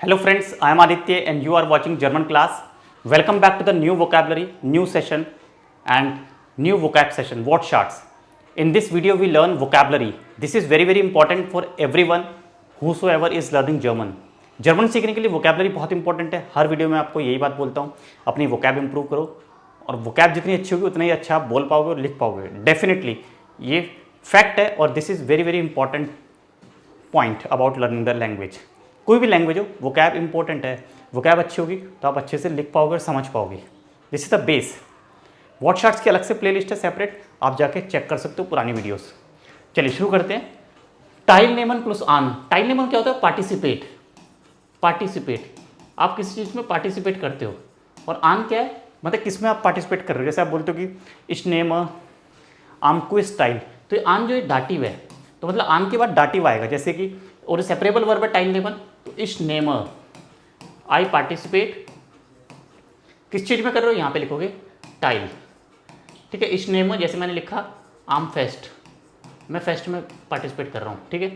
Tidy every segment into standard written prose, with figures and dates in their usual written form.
Hello friends, I am Aditya and you are watching German class. Welcome back to the new vocabulary, new session and new vocab session, word charts. In this video we learn vocabulary. This is very important for everyone whosoever is learning German. German सीखने के लिए vocabulary बहुत important है. हर video में आपको यही बात बोलता हूँ, अपनी vocab इंप्रूव करो और vocab जितनी अच्छी होगी उतना ही अच्छा आप बोल पाओगे और लिख पाओगे. डेफिनेटली ये फैक्ट है और this is very important point about learning the language. कोई भी लैंग्वेज हो, वोकैब इंपॉर्टेंट है. वोकैब अच्छी होगी तो आप अच्छे से लिख पाओगे और समझ पाओगे. This is the base. Word shorts की अलग से प्लेलिस्ट है सेपरेट, आप जाके चेक कर सकते हो पुरानी वीडियोस. चलिए शुरू करते हैं. टाइलनेमन प्लस आन. टाइलनेमन क्या होता है? पार्टिसिपेट. पार्टिसिपेट, आप किसी चीज़ में पार्टिसिपेट करते हो. और आन क्या है? मतलब किस में आप पार्टिसिपेट कर रहे हो. जैसे आप बोलते हो कि इस नेम आम को स्टाइल, तो आन जो है डाटिव है, तो मतलब आन के बाद डाटिव आएगा. जैसे कि और सेपरेबल वर्ब है टाइलनेमन, तो इस नेम आई पार्टिसिपेट. किस चीज़ में कर रहे हो? यहाँ पे लिखोगे टाइल. ठीक है. इस नेम जैसे मैंने लिखा आम फेस्ट, मैं फेस्ट में पार्टिसिपेट कर रहा हूँ. ठीक है.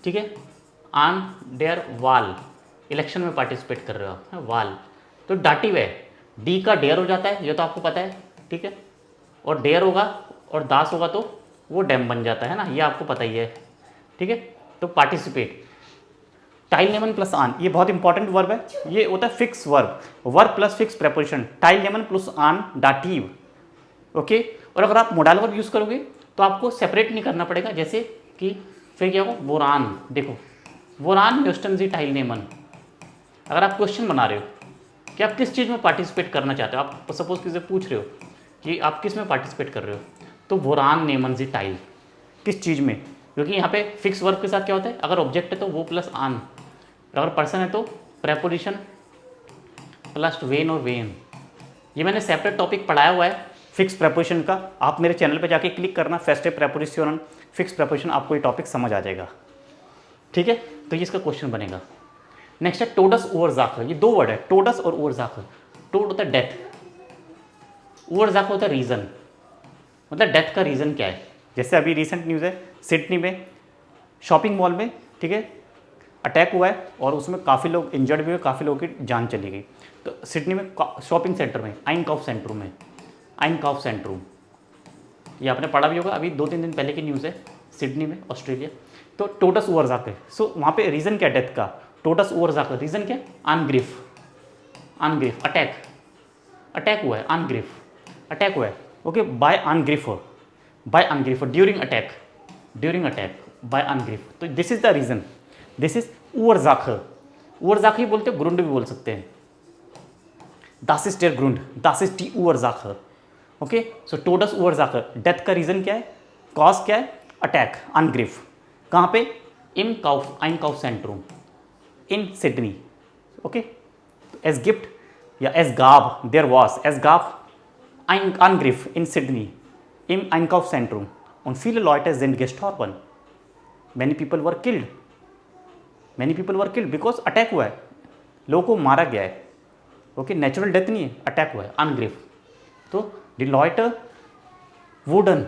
ठीक है. आन डेयर वाल, इलेक्शन में पार्टिसिपेट कर रहे हो आप. वाल तो डाटिव है, डी का डेयर हो जाता है, ये तो आपको पता है. ठीक है. और डेयर होगा और दास होगा तो वो डैम बन जाता है ना, ये आपको पता ही है. ठीक है. तो पार्टिसिपेट. टाइलनेमन प्लस आन, ये बहुत इंपॉर्टेंट वर्ब है. ये होता है fix verb, verb plus fix preposition. टाइलनेमन प्लस आन डाटिव. ओके. और अगर आप मोडाल वर्ब यूज़ करोगे तो आपको सेपरेट नहीं करना पड़ेगा. जैसे कि फिर क्या हो, वोरान. देखो वोरान न्यूस्टन जी टाइलनेमन. अगर आप क्वेश्चन बना रहे हो कि आप किस चीज़ में पार्टिसिपेट करना चाहते हो, आप सपोज किसी से पूछ रहे हो कि आप किस में पार्टिसिपेट कर रहे हो, तो वोरान नेमन जी टाइल. किस चीज़ में? क्योंकि यहाँ पे फिक्स वर्ब के साथ क्या होता है, अगर ऑब्जेक्ट है तो वो प्लस आन, अगर पर्सन है तो प्रेपोजिशन प्लस वेन और वेन. ये मैंने सेपरेट टॉपिक पढ़ाया हुआ है फिक्स प्रेपोजिशन का. आप मेरे चैनल पे जाके क्लिक करना, फेस्टिव प्रेपोजिशन, फिक्स प्रेपोजिशन, आपको ये टॉपिक समझ आ जाएगा. ठीक है. तो ये इसका क्वेश्चन बनेगा. नेक्स्ट है टोडस ओवरजाकर. ये दो वर्ड है, टोडस और ओवरजाकर. टोड होता है डेथ, ओवरजाकर होता है रीज़न. मतलब डेथ का रीज़न क्या है. जैसे अभी रिसेंट न्यूज़ है, सिडनी में शॉपिंग मॉल में, ठीक है, अटैक हुआ है और उसमें काफ़ी लोग इंजर्ड भी हुए, काफ़ी लोगों की जान चली गई. तो सिडनी में शॉपिंग सेंटर में, आइनकाउफ सेंट्रूम में, आइनकाउफ सेंट्रूम, ये आपने पढ़ा भी होगा. अभी 2-3 दिन पहले की न्यूज़ है, सिडनी में, ऑस्ट्रेलिया. तो टोटस ओवरजाकर. सो वहाँ पे रीज़न क्या डेथ का? टोटस ओवरजाकर. रीज़न क्या? अनग्रिफ. अनग्रिफ, अटैक. अटैक हुआ है, अनग्रिफ, अटैक हुआ है. ओके. बाय अनग्रिफ, बाय अनग्रिफ, during attack, during attack by अनग्रिफ. तो this is the reason. This is ओवरजाकर. ओवरजाकर ही बोलते हैं, ग्रुंड भी बोल सकते हैं. दास इज डेर ग्रुंड, दास इज टी ओवरजाकर. ओके. सो टोडस ओवरजाकर. डेथ का रीज़न क्या है? कॉज क्या है? अटैक, अनग्रिफ. कहाँ पे? इन काउफ, आइन काउफ सेंट्रूम इन सिडनी. ओके. एज गिफ्ट या एज गाब, देयर वॉज एज गाब ein Angriff in Sydney im Einkaufszentrum und viele Leute sind gestorben. Many people were killed. Many people were killed because attack हुआ है, लोगों को मारा गया है. ओके. नेचुरल डेथ नहीं है, अटैक हुआ है, अनग्रिफ. तो die Leute wurden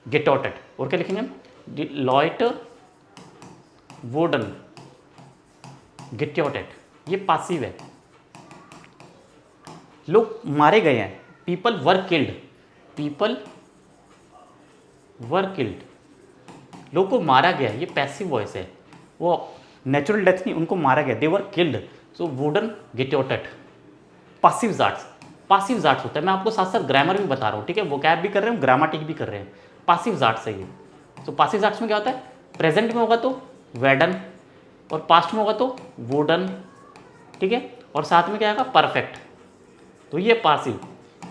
getötet. और क्या लिखेंगे हम? Die Leute wurden getötet. ये पासिव है, लोग मारे गए हैं. People were killed, people were killed, लोगों को मारा गया. ये पैसिव वॉइस है, वो नेचुरल डेथ नहीं, उनको मारा गया. They were killed. सो वुडन गेटोटेड. पासिव जाट्स, पासिव जाट्स होता है. मैं आपको साथ साथ ग्रामर भी बता रहा हूँ. ठीक है. वोकैब भी कर रहे हैं, ग्रामेटिक भी कर रहे हैं. पासिव जाट्स है ये. तो पासिव जाट्स में क्या होता है? प्रेजेंट में होगा तो वेडन और पास्ट में होगा तो वुडन. ठीक है. और साथ में क्या आएगा? परफेक्ट. तो ये पासिव.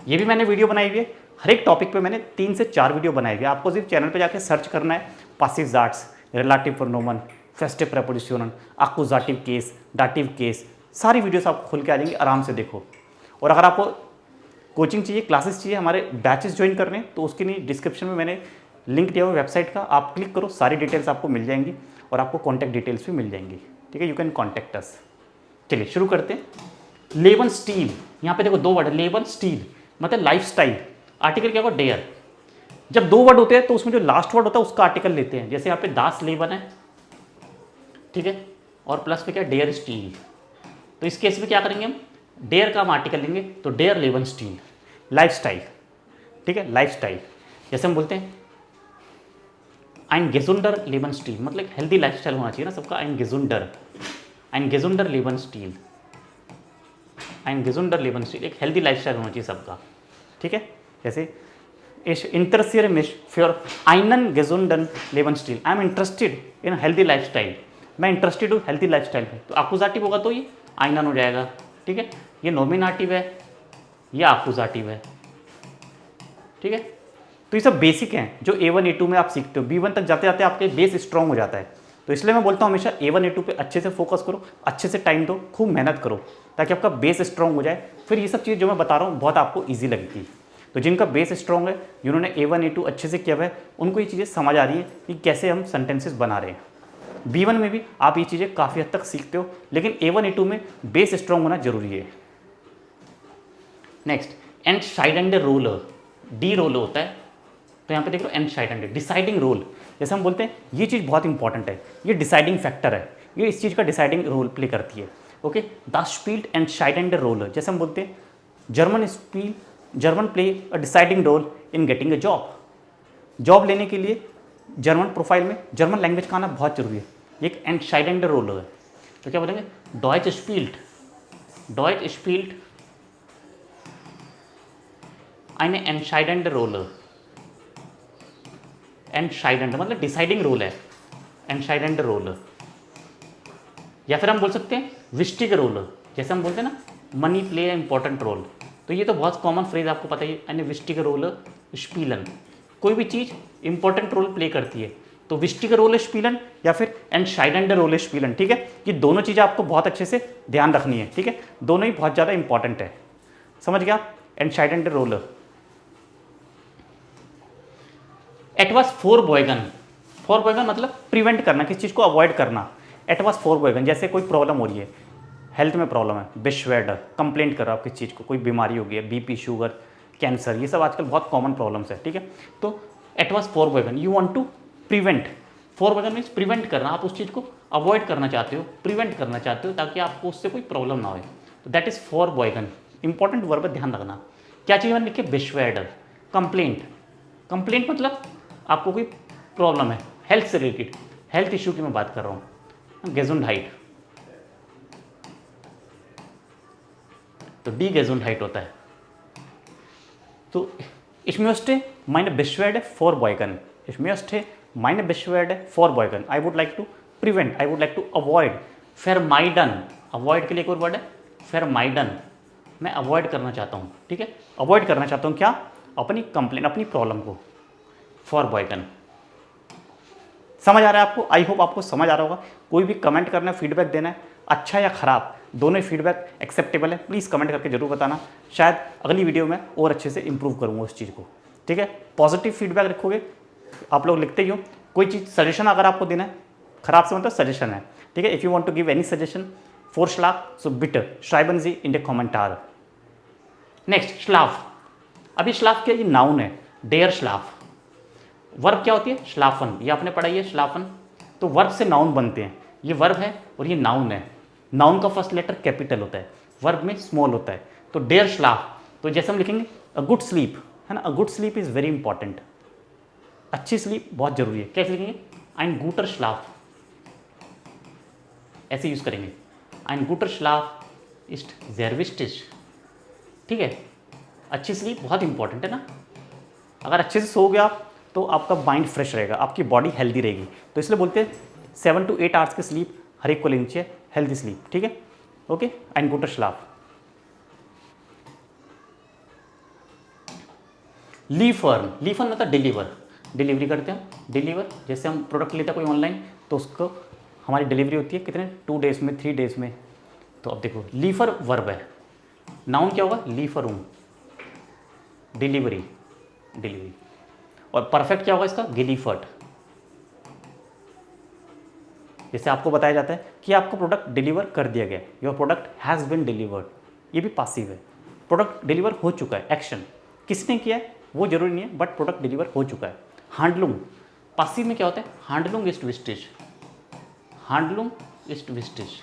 ये भी मैंने वीडियो बनाई हुई है, हर एक टॉपिक पे मैंने 3 से 4 वीडियो बनाई हुई है. आपको सिर्फ चैनल पे जाके सर्च करना है पासिव जाट्स, रिलेटिव प्रोनोमन, फेस्टिव preposition, accusative case, dative case. सारी वीडियोस आपको खुल के आ जाएंगी, आराम से देखो. और अगर आपको कोचिंग चाहिए, क्लासेस चाहिए, हमारे बैचेस ज्वाइन करने हैं, तो उसके लिए डिस्क्रिप्शन में मैंने लिंक दिया हुआ वेबसाइट का, आप क्लिक करो, सारी डिटेल्स आपको मिल जाएंगी और आपको कॉन्टैक्ट डिटेल्स भी मिल जाएंगी. ठीक है. You can contact us. चलिए शुरू करते हैं. लेवन स्टील. यहाँ पे देखो दो वर्ड है, लेवन स्टील मतलब लाइफ स्टाइल. आर्टिकल क्या होगा? डेयर. जब दो वर्ड होते हैं तो उसमें जो लास्ट वर्ड होता है उसका आर्टिकल लेते हैं. जैसे यहाँ पे दास लेवन है, ठीक है, और प्लस पे क्या डेयर स्टील। तो इस केस में क्या करेंगे हम, डेयर का हम आर्टिकल लेंगे तो डेयर लेवन स्टील। लाइफस्टाइल, ठीक है, लाइफस्टाइल जैसे हम बोलते हैं ein gesunder Lebensstil, मतलब हेल्दी लाइफस्टाइल होना चाहिए ना सबका। ein gesunder Lebensstil, ein gesunder Lebensstil, एक हेल्दी लाइफस्टाइल होना चाहिए सबका, ठीक है। जैसे ich interessiere mich für einen gesunden Lebensstil, I am interested in healthy lifestyle, मैं इंटरेस्टेड हूँ हेल्दी लाइफस्टाइल में। तो अकुजाटिव होगा तो ये आइनन हो जाएगा, ठीक है। ये नॉमिनेटिव है, ये अकुजाटिव है, ठीक है। तो ये सब बेसिक हैं जो A1 A2 में आप सीखते हो। B1 तक जाते जाते आपके बेस स्ट्रॉन्ग हो जाता है। तो इसलिए मैं बोलता हूँ हमेशा A1 A2 पे अच्छे से फोकस करो, अच्छे से टाइम दो, खूब मेहनत करो ताकि आपका बेस स्ट्रॉन्ग हो जाए। फिर ये सब चीज़ जो मैं बता रहा हूँ बहुत आपको ईजी लगती। तो जिनका बेस स्ट्रॉन्ग है, जिन्होंने A1 A2 अच्छे से किया हुआ है, उनको ये चीज़ें समझ आ रही है कि कैसे हम सेंटेंसेस बना रहे हैं। B1 में भी आप ये चीज़ें काफ़ी हद तक सीखते हो, लेकिन A1 A2 में बेस स्ट्रॉन्ग होना जरूरी है। नेक्स्ट, एंटसाइडेंड रोल, डी रोल होता है। तो यहाँ पे देख लो एंटसाइडेंड, डिसाइडिंग रोल। जैसे हम बोलते हैं ये चीज़ बहुत इंपॉर्टेंट है, ये डिसाइडिंग फैक्टर है, ये इस चीज़ का डिसाइडिंग रोल प्ले करती है। ओके, द स्पील्ड एंटसाइडेंड रोल, जैसे हम बोलते हैं German play a deciding role in getting a job. Job लेने के लिए जर्मन प्रोफाइल में जर्मन लैंग्वेज का आना बहुत जरूरी है, ये एक एंटसाइडेंड रोल है। तो क्या बोलेंगे, डॉयच स्पील्ड eine entscheidende Rolle, एंटसाइडेंड मतलब डिसाइडिंग रोल है, एंटसाइडेंड रोल। या फिर हम बोल सकते हैं विस्टिग रोल, जैसे हम बोलते हैं ना मनी प्ले इंपॉर्टेंट रोल। तो ये तो बहुत कॉमन फ्रेज आपको पता ही है, विस्टिग रोल स्पीलन। कोई भी चीज़ इंपॉर्टेंट रोल प्ले करती है तो विस्टिग रोल स्पीलन या फिर एंटसाइडेंड रोल स्पीलन, ठीक है। ये दोनों चीज़ें आपको बहुत अच्छे से ध्यान रखनी है, ठीक है। दोनों ही बहुत ज़्यादा इंपॉर्टेंट है, समझ गया। एंटसाइडेंड रोल। एट वाज फॉरबॉयगन मतलब प्रिवेंट करना, किसी चीज़ को अवॉइड करना। एट वाज फॉरबॉयगन, जैसे कोई प्रॉब्लम हो रही है, हेल्थ में प्रॉब्लम है, बेशवेडर कंप्लेंट कर रहा हो आप किसी चीज़ को, कोई बीमारी हो गई है, बीपी, शुगर, कैंसर, ये सब आजकल बहुत कॉमन प्रॉब्लम्स है, ठीक है। तो एट वाज फॉरबॉयगन, यू वांट टू प्रिवेंट। फॉरबॉयगन मीन्स प्रिवेंट करना, आप उस चीज़ को अवॉइड करना चाहते हो, प्रिवेंट करना चाहते हो ताकि आपको उससे कोई प्रॉब्लम ना हो। तो दैट इज फॉरबॉयगन, इंपॉर्टेंट वर्ब है, ध्यान रखना। क्या चीज़ मैंने लिखी, बेशवेडर, कंप्लेंट मतलब आपको कोई प्रॉब्लम है हेल्थ से रिलेटेड, हेल्थ इश्यू की मैं बात कर रहा हूँ। गेजुंडहाइट, तो डी गेजुंडहाइट होता है। तो ich möchte meine Beschwerde vorbeugen, I would like to prevent, I would like to avoid, vermeiden, avoid के लिए एक और वर्ड है vermeiden, मैं अवॉइड करना चाहता हूँ, ठीक है। अवॉइड करना चाहता हूँ क्या, अपनी कंप्लेन, अपनी प्रॉब्लम को। फॉरबॉयगन, समझ आ रहा है आपको? आई होप आपको समझ आ रहा होगा। कोई भी कमेंट करना है, फीडबैक देना है, अच्छा या ख़राब, दोनों ही फीडबैक एक्सेप्टेबल है। प्लीज़ कमेंट करके जरूर बताना, शायद अगली वीडियो में और अच्छे से इंप्रूव करूँगा उस चीज़ को, ठीक है। पॉजिटिव फीडबैक रखोगे, आप लोग लिखते ही हो। कोई चीज़ सजेशन अगर आपको देना है, खराब से मतलब सजेशन है, ठीक है। If you want to give any suggestion vorschlag so bitte schreiben Sie in die Kommentare। Next, श्लाफ। अभी श्लाफ क्या, ये नाउन है, डेयर श्लाफ। वर्ब क्या होती है, श्लाफन, ये आपने पढ़ाई है श्लाफन। तो वर्ब से नाउन बनते हैं, ये वर्ब है और ये नाउन है। नाउन का फर्स्ट लेटर कैपिटल होता है, वर्ब में स्मॉल होता है। तो डेयर श्लाफ, तो जैसे हम लिखेंगे अ गुड स्लीप, है ना, a good sleep is very important, अच्छी स्लीप बहुत जरूरी है। कैसे लिखेंगे, ein guter Schlaf, ऐसे यूज करेंगे, ein guter Schlaf ist sehr wichtig, ठीक है। अच्छी स्लीप बहुत इंपॉर्टेंट है ना, अगर अच्छे से सोओगे आप तो आपका माइंड फ्रेश रहेगा, आपकी बॉडी हेल्दी रहेगी। तो इसलिए बोलते हैं 7 to 8 आवर्स की स्लीप हर एक को लेनी चाहिए, हेल्दी स्लीप, ठीक है। Okay, ein guter Schlaf। लीफर्न मतलब डिलीवरी करते हैं, डिलीवर। जैसे हम प्रोडक्ट लेते हैं कोई ऑनलाइन, तो उसको हमारी डिलीवरी होती है कितने, 2 डेज में, 3 डेज में। तो अब देखो, लीफर वर्ब है, नाउन क्या होगा, लीफरूम, डिलीवरी, और परफेक्ट क्या होगा इसका, गिलीफर्ट। जैसे आपको बताया जाता है कि आपको प्रोडक्ट डिलीवर कर दिया गया, your product has been delivered, ये भी पासिव है, प्रोडक्ट डिलीवर हो चुका है। एक्शन किसने किया है वो जरूरी नहीं है, बट प्रोडक्ट डिलीवर हो चुका है। हैंडलूम, पासिव में क्या होता है, हैंडलूम इज विस्टेज, हैंडलूम ईस्ट वेस्टिश।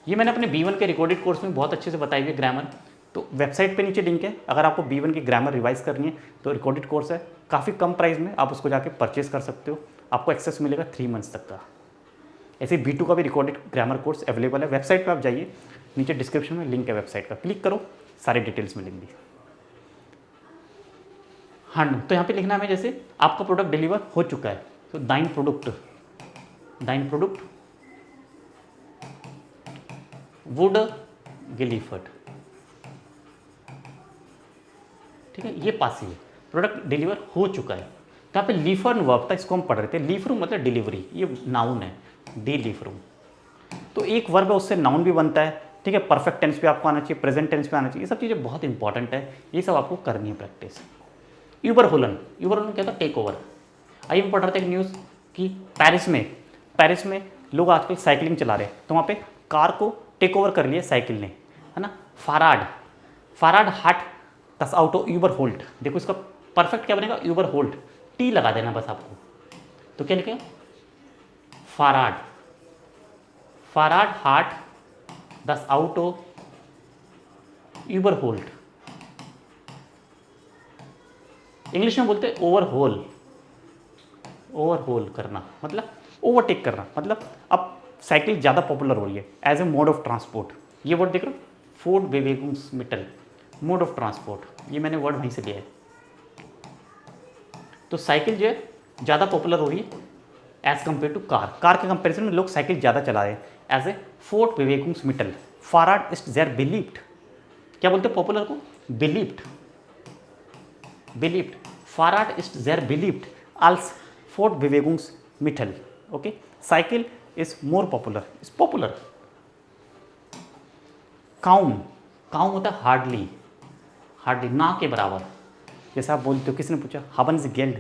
ये मैंने अपने B1 के रिकॉर्डेड कोर्स में बहुत अच्छे से बताई हुई है ग्रामर, तो वेबसाइट पे नीचे लिंक है। अगर आपको B1 की ग्रामर रिवाइज करनी है तो रिकॉर्डेड कोर्स है, काफ़ी कम प्राइस में आप उसको जाके परचेज कर सकते हो। आपको एक्सेस मिलेगा 3 मंथ्स तक का। ऐसे B2 का भी रिकॉर्डेड ग्रामर कोर्स अवेलेबल है। वेबसाइट पे आप जाइए, नीचे डिस्क्रिप्शन में लिंक है वेबसाइट का, क्लिक करो, सारी डिटेल्स मिलेंगी। हाँ, तो यहाँ पे लिखना है हमें जैसे आपका प्रोडक्ट डिलीवर हो चुका है, तो दाइन प्रोडक्ट वुड डिलीवर्ड, ठीक है, ये पासिव है, प्रोडक्ट डिलीवर हो चुका है। तो यहाँ पे लीफर्न वर्ब था, इसको हम पढ़ रहे थे। लीफरूम मतलब डिलीवरी, ये नाउन है, डिलीवरूम। तो एक वर्ब है, उससे नाउन भी बनता है, ठीक है। परफेक्ट टेंस पे आपको आना चाहिए, प्रेजेंट टेंस पे आना चाहिए, ये सब चीज़ें बहुत इंपॉर्टेंट है, ये सब आपको करनी है प्रैक्टिस। यूबर होलन क्या था, टेक ओवर। आइए हम पढ़ रहे थे एक न्यूज़ कि पेरिस में लोग आजकल साइकिलिंग चला रहे हैं, तो वहाँ पे कार को टेक ओवर कर लिया साइकिल ने, है ना। फाराड हाट दस आउटो यूबर होल्ट। देखो इसका परफेक्ट क्या बनेगा, यूबर होल्ट, टी लगा देना बस आपको। तो क्या लिखेगा, फाराड हाट दस आउटो यूबर होल्ट। इंग्लिश में बोलते हैं ओवरहोल करना, मतलब ओवरटेक करना, मतलब अब साइकिल ज़्यादा पॉपुलर हो रही है as a mode of transport. ये वर्ड देख रहे हो, फोर्टबेवेगुंसमिटल, मोड ऑफ ट्रांसपोर्ट, ये मैंने वर्ड वहीं से लिया है। तो साइकिल जो है ज़्यादा पॉपुलर हो रही है एज कम्पेयर टू कार के कंपेरिजन में लोग साइकिल ज़्यादा चला रहे हैं एज ए फोर्टबेवेगुंसमिटल। फाराड इस्ट देयर बिलीव्ड, क्या बोलते हैं पॉपुलर को, बिलीव्ड। Fahrrad ist sehr beliebt als Fortbewegungsmittel. Okay, cycle is more popular. Is popular. काउम होता है हार्डली, ना के बराबर। जैसे आप बोलते हो, किसी ने पूछा haben Sie Geld?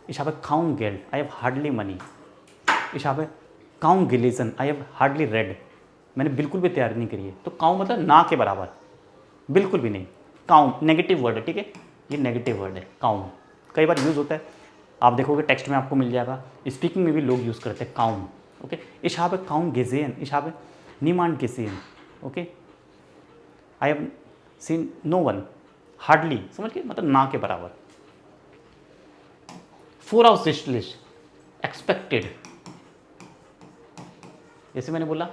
Ich habe kaum Geld. I have hardly money. Ich habe kaum gelesen. I have hardly read. मैंने बिल्कुल भी तैयारी नहीं करी है। तो काउम मतलब ना के बराबर, बिल्कुल भी नहीं। काउम नेगेटिव वर्ड है, ठीक है, ये नेगेटिव वर्ड है काउम, कई बार यूज़ होता है, आप देखोगे टेक्स्ट में आपको मिल जाएगा, स्पीकिंग में भी लोग यूज़ करते हैं काउम। Okay, ich habe kaum gesehen, ich habe niemand gesehen, okay, I have seen no one, hardly, समझ गए, मतलब ना के बराबर। voraussichtlich, एक्सपेक्टेड, जैसे मैंने बोला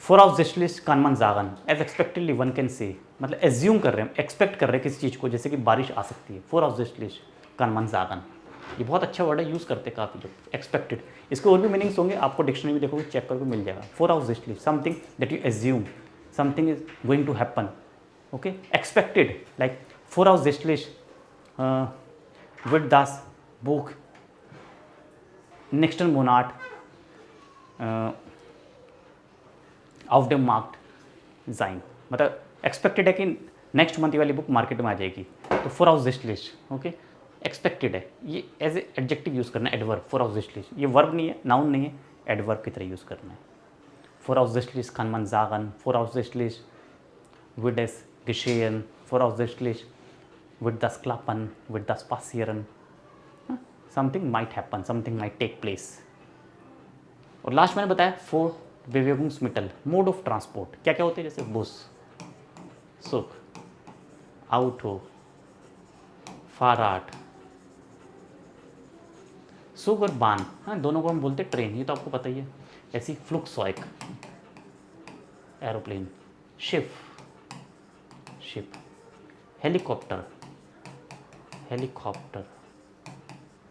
voraussichtlich kann man sagen, as expectedly one can say, मतलब एज्यूम कर रहे हैं, एक्सपेक्ट कर रहे हैं किसी चीज़ को, जैसे कि बारिश आ सकती है, voraussichtlich kann man sagen, ये बहुत अच्छा वर्ड है, यूज़ करते हैं काफ़ी लोग, एक्सपेक्टेड। इसके और भी मीनिंग्स होंगे, आपको डिक्शनरी में देखोगे, चेक करके मिल जाएगा। voraussichtlich, something that you assume, something is going to happen, okay. Expected, like voraussichtlich wird das Buch nächsten Monat ऑफ द मार्क्ड जाइन, मतलब एक्सपेक्टेड है कि नेक्स्ट मंथ वाली बुक मार्केट में आ जाएगी, तो voraussichtlich, ओके, एक्सपेक्टेड है। ये एज ए एडजेक्टिव यूज़ करना है, एडवर्ब, voraussichtlich, ये वर्ब नहीं है, नाउन नहीं है, एडवर्ब की तरह यूज़ करना है। voraussichtlich kann man sagen, voraussichtlich wird es geschehen, voraussichtlich wird das klappen, wird das passieren, something might happen, something might take place। और लास्ट मैंने बताया Bewegungsmittel, मोड ऑफ ट्रांसपोर्ट क्या क्या होते हैं, जैसे बस, सुख, आउटो, फाराट, सुख और बान, हाँ, दोनों को हम बोलते हैं ट्रेन, ये तो आपको पता ही है। ऐसी फ्लुक्सॉइक, एरोप्लेन, शिप, हेलीकॉप्टर,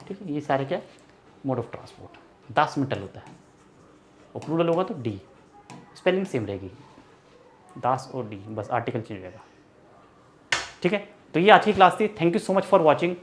ठीक है, ये सारे क्या मोड ऑफ ट्रांसपोर्ट। 10 मीटर होता है, और प्लूरल होगा तो डी, स्पेलिंग सेम रहेगी, दास और डी, बस आर्टिकल चेंज रहेगा, ठीक है। तो ये आज की क्लास थी, thank you so much for watching.